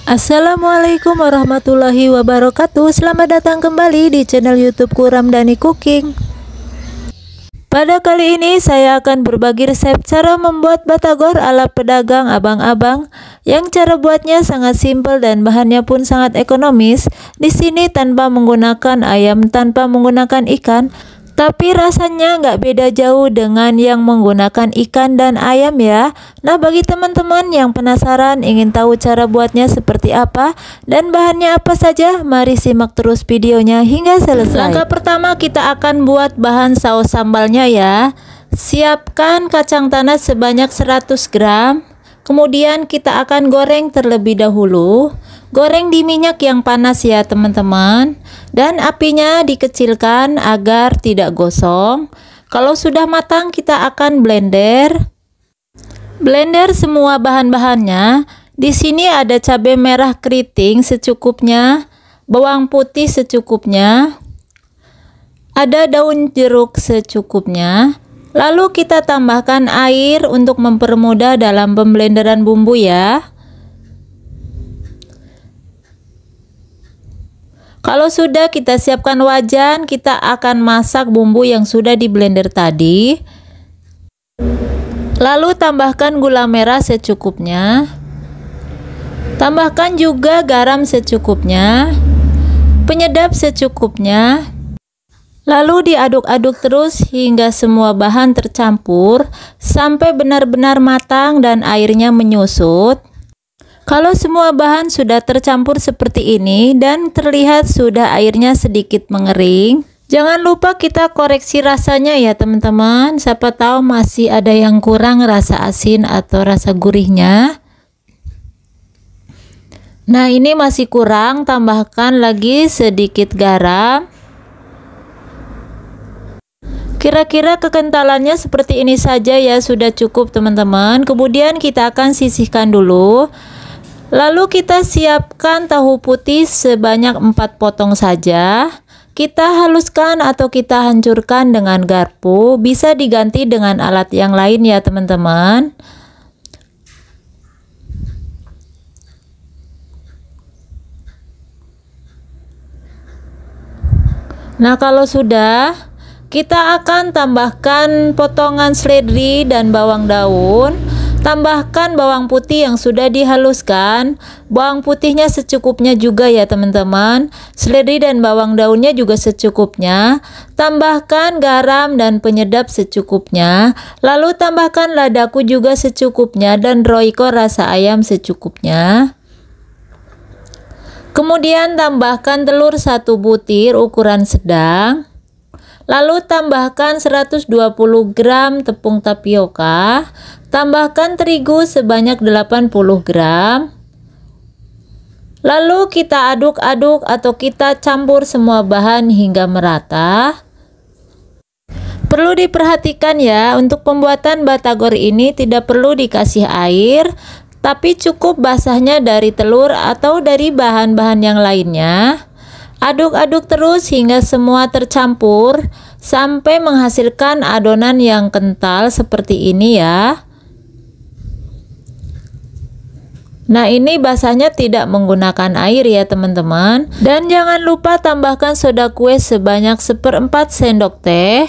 Assalamualaikum warahmatullahi wabarakatuh. Selamat datang kembali di channel YouTubeku Ramdhani Cooking. Pada kali ini saya akan berbagi resep cara membuat batagor ala pedagang abang-abang yang cara buatnya sangat simpel dan bahannya pun sangat ekonomis. Di sini tanpa menggunakan ayam, tanpa menggunakan ikan, tapi rasanya nggak beda jauh dengan yang menggunakan ikan dan ayam ya. Nah, bagi teman-teman yang penasaran ingin tahu cara buatnya seperti apa dan bahannya apa saja, mari simak terus videonya hingga selesai. Langkah pertama, kita akan buat bahan saus sambalnya ya. Siapkan kacang tanah sebanyak 100 gram. Kemudian kita akan goreng terlebih dahulu. Goreng di minyak yang panas ya teman-teman. Dan apinya dikecilkan agar tidak gosong. Kalau sudah matang kita akan blender. Blender semua bahan-bahannya. Di sini ada cabai merah keriting secukupnya, bawang putih secukupnya, ada daun jeruk secukupnya. Lalu kita tambahkan air untuk mempermudah dalam pemblenderan bumbu ya. Kalau sudah, kita siapkan wajan, kita akan masak bumbu yang sudah di blender tadi. Lalu tambahkan gula merah secukupnya. Tambahkan juga garam secukupnya. Penyedap secukupnya. Lalu diaduk-aduk terus hingga semua bahan tercampur sampai benar-benar matang dan airnya menyusut. Kalau semua bahan sudah tercampur seperti ini dan terlihat sudah airnya sedikit mengering, jangan lupa kita koreksi rasanya ya teman-teman. Siapa tahu masih ada yang kurang rasa asin atau rasa gurihnya. Nah, ini masih kurang, tambahkan lagi sedikit garam. Kira-kira kekentalannya seperti ini saja ya, sudah cukup teman-teman. Kemudian kita akan sisihkan dulu. Lalu kita siapkan tahu putih sebanyak 4 potong saja. Kita haluskan atau kita hancurkan dengan garpu. Bisa diganti dengan alat yang lain ya teman-teman. Nah, kalau sudah, kita akan tambahkan potongan seledri dan bawang daun. Tambahkan bawang putih yang sudah dihaluskan. Bawang putihnya secukupnya juga ya teman-teman. Seledri dan bawang daunnya juga secukupnya. Tambahkan garam dan penyedap secukupnya. Lalu tambahkan ladaku juga secukupnya dan royco rasa ayam secukupnya. Kemudian tambahkan telur 1 butir ukuran sedang. Lalu tambahkan 120 gram tepung tapioka. Tambahkan terigu sebanyak 80 gram. Lalu kita aduk-aduk atau kita campur semua bahan hingga merata. Perlu diperhatikan ya, untuk pembuatan batagor ini tidak perlu dikasih air, tapi cukup basahnya dari telur atau dari bahan-bahan yang lainnya. Aduk-aduk terus hingga semua tercampur sampai menghasilkan adonan yang kental seperti ini ya. Nah, ini basahnya tidak menggunakan air ya teman-teman. Dan jangan lupa tambahkan soda kue sebanyak 1/4 sendok teh.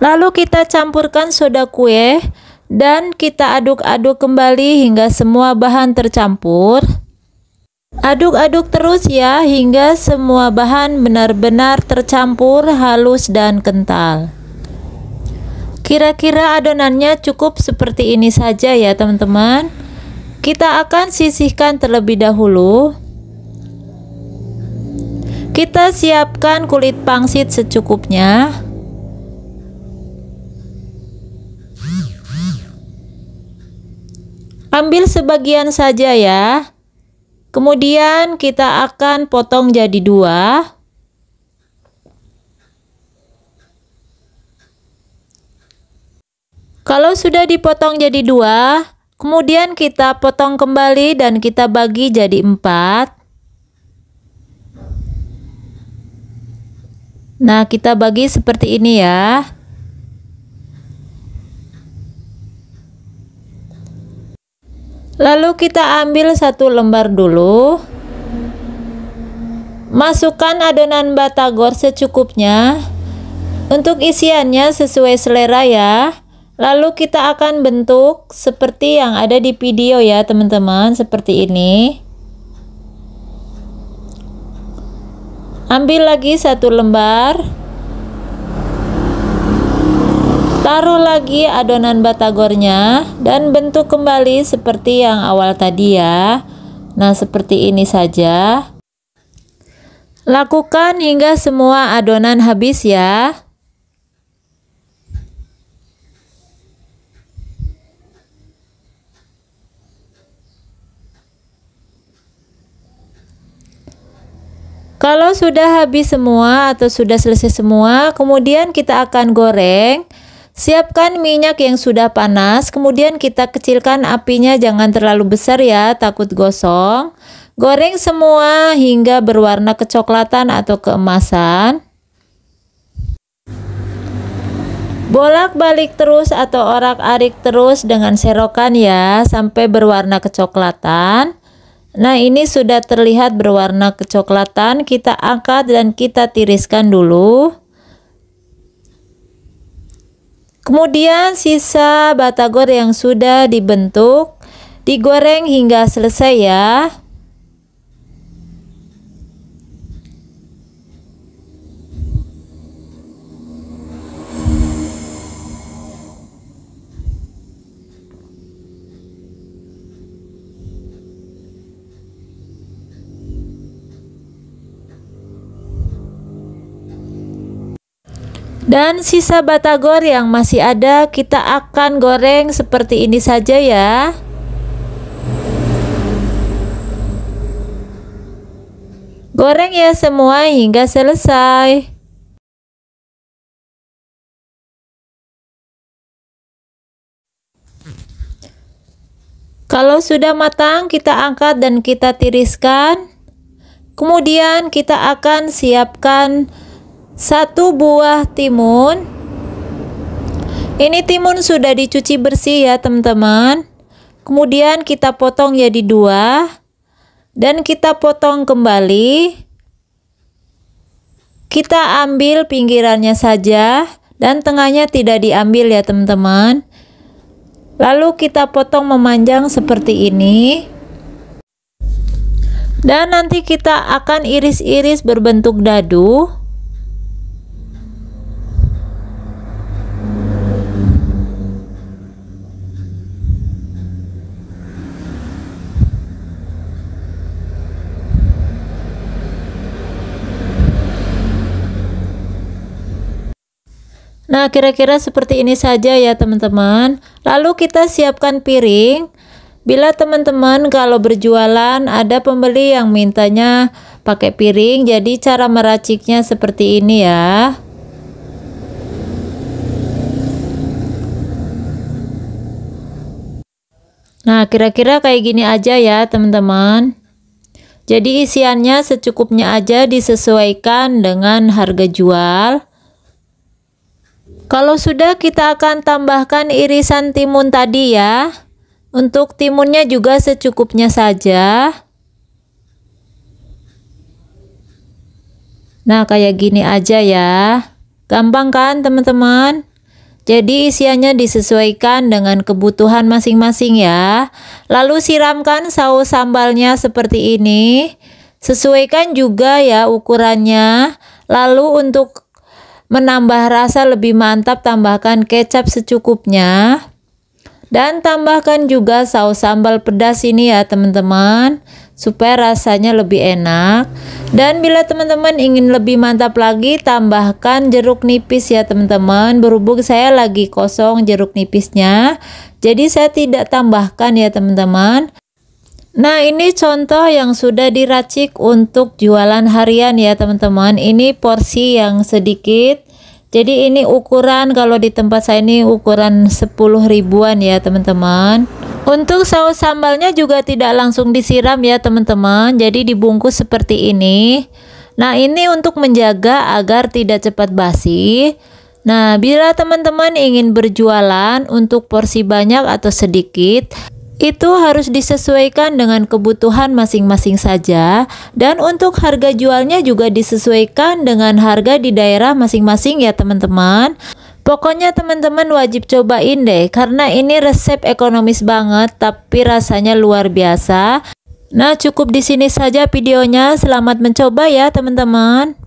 Lalu kita campurkan soda kue dan kita aduk-aduk kembali hingga semua bahan tercampur. Aduk-aduk terus ya hingga semua bahan benar-benar tercampur halus dan kental. Kira-kira adonannya cukup seperti ini saja ya teman-teman. Kita akan sisihkan terlebih dahulu. Kita siapkan kulit pangsit secukupnya. Ambil sebagian saja ya. Kemudian kita akan potong jadi 2. Kalau sudah dipotong jadi 2, kemudian kita potong kembali dan kita bagi jadi 4. Nah, kita bagi seperti ini ya. Lalu kita ambil 1 lembar dulu. Masukkan adonan batagor secukupnya. Untuk isiannya sesuai selera ya. Lalu kita akan bentuk seperti yang ada di video ya teman-teman, seperti ini. Ambil lagi 1 lembar. Taruh lagi adonan batagornya dan bentuk kembali seperti yang awal tadi ya. Nah, seperti ini saja. Lakukan hingga semua adonan habis ya. Kalau sudah habis semua atau sudah selesai semua, kemudian kita akan goreng. Siapkan minyak yang sudah panas, kemudian kita kecilkan apinya, jangan terlalu besar ya, takut gosong. Goreng semua hingga berwarna kecoklatan atau keemasan. Bolak-balik terus atau orak-arik terus dengan serokan ya, sampai berwarna kecoklatan. Nah, ini sudah terlihat berwarna kecoklatan, kita angkat dan kita tiriskan dulu. Kemudian sisa batagor yang sudah dibentuk digoreng hingga selesai ya. Dan sisa batagor yang masih ada kita akan goreng seperti ini saja ya. Goreng ya semua hingga selesai. Kalau sudah matang kita angkat dan kita tiriskan. Kemudian kita akan siapkan 1 buah timun. Ini timun sudah dicuci bersih ya teman-teman. Kemudian kita potong jadi 2 dan kita potong kembali. Kita ambil pinggirannya saja dan tengahnya tidak diambil ya teman-teman. Lalu kita potong memanjang seperti ini. Dan nanti kita akan iris-iris berbentuk dadu. Nah, kira-kira seperti ini saja ya teman-teman. Lalu kita siapkan piring. Bila teman-teman kalau berjualan ada pembeli yang mintanya pakai piring, jadi cara meraciknya seperti ini ya. Nah, kira-kira kayak gini aja ya teman-teman. Jadi isiannya secukupnya aja, disesuaikan dengan harga jual. Kalau sudah, kita akan tambahkan irisan timun tadi ya. Untuk timunnya juga secukupnya saja. Nah, kayak gini aja ya. Gampang kan teman-teman? Jadi isiannya disesuaikan dengan kebutuhan masing-masing ya. Lalu siramkan saus sambalnya seperti ini. Sesuaikan juga ya ukurannya. Lalu untuk menambah rasa lebih mantap, tambahkan kecap secukupnya. Dan tambahkan juga saus sambal pedas ini ya teman-teman, supaya rasanya lebih enak. Dan bila teman-teman ingin lebih mantap lagi, tambahkan jeruk nipis ya teman-teman. Berhubung saya lagi kosong jeruk nipisnya, jadi saya tidak tambahkan ya teman-teman. Nah, ini contoh yang sudah diracik untuk jualan harian ya teman-teman. Ini porsi yang sedikit. Jadi ini ukuran, kalau di tempat saya ini ukuran 10 ribuan ya teman-teman. Untuk saus sambalnya juga tidak langsung disiram ya teman-teman. Jadi dibungkus seperti ini. Nah, ini untuk menjaga agar tidak cepat basi. Nah, bila teman-teman ingin berjualan untuk porsi banyak atau sedikit, itu harus disesuaikan dengan kebutuhan masing-masing saja, dan untuk harga jualnya juga disesuaikan dengan harga di daerah masing-masing ya teman-teman. Pokoknya teman-teman wajib cobain deh, karena ini resep ekonomis banget tapi rasanya luar biasa. Nah, cukup di sini saja videonya. Selamat mencoba ya teman-teman.